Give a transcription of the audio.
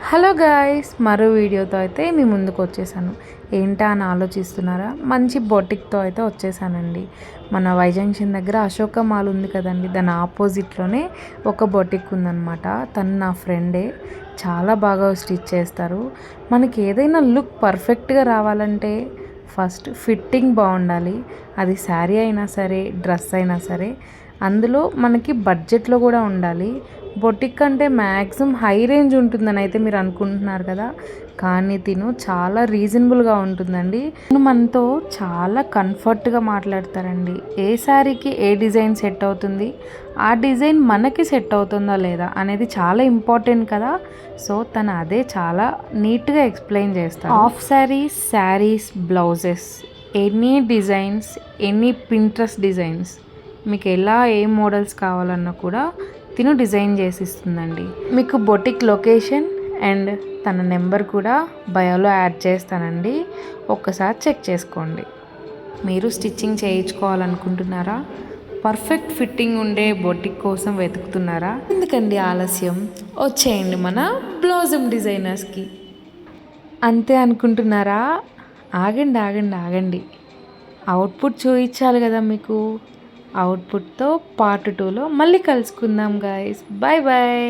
Hello guys, మరో వీడియోతో అయితే మీ ముందుకు వచ్చేసాను. ఏంటా అని ఆలోచిస్తున్నారా? మంచి బొటిక్తో అయితే వచ్చేసానండి. మన వై జంక్షన్ దగ్గర అశోక మాల్ ఉంది కదండి, దాని ఆపోజిట్లోనే ఒక బొటిక్ ఉందన్నమాట. తను నా ఫ్రెండే, చాలా బాగా స్టిచ్ చేస్తారు. మనకి ఏదైనా లుక్ పర్ఫెక్ట్గా రావాలంటే ఫస్ట్ ఫిట్టింగ్ బాగుండాలి. అది శారీ అయినా సరే, డ్రెస్ అయినా సరే, అందులో మనకి బడ్జెట్లో కూడా ఉండాలి. బొటిక్ అంటే మ్యాక్సిమం హై రేంజ్ ఉంటుందని అయితే మీరు అనుకుంటున్నారు కదా, కానీ తిను చాలా రీజనబుల్గా ఉంటుందండి. మనతో చాలా కంఫర్ట్గా మాట్లాడతారండి. ఏ శారీకి ఏ డిజైన్ సెట్ అవుతుంది, ఆ డిజైన్ మనకి సెట్ అవుతుందా లేదా అనేది చాలా ఇంపార్టెంట్ కదా. సో తను అదే చాలా నీట్గా ఎక్స్ప్లెయిన్ చేస్తారు. Half saris, saris, blouses, any designs, any Pinterest designs, మీకు ఎలా ఏ మోడల్స్ కావాలన్నా కూడా తిను డిజైన్ చేసి ఇస్తుందండి. మీకు బొటిక్ లొకేషన్ అండ్ తన నెంబర్ కూడా బయోలో యాడ్ చేస్తానండి, ఒక్కసారి చెక్ చేసుకోండి. మీరు స్టిచ్చింగ్ చేయించుకోవాలనుకుంటున్నారా? పర్ఫెక్ట్ ఫిట్టింగ్ ఉండే బొటిక్ కోసం వెతుకుతున్నారా? ఎందుకండి ఆలస్యం, వచ్చేయండి మన బ్లౌజమ్ డిజైనర్స్కి. అంతే అనుకుంటున్నారా? ఆగండి ఆగండి ఆగండి, అవుట్పుట్ చూపించాలి కదా మీకు. అవుట్పుట్తో పార్ట్ 2లో మళ్ళీ కలుసుకుందాం గాయస్. Bye bye.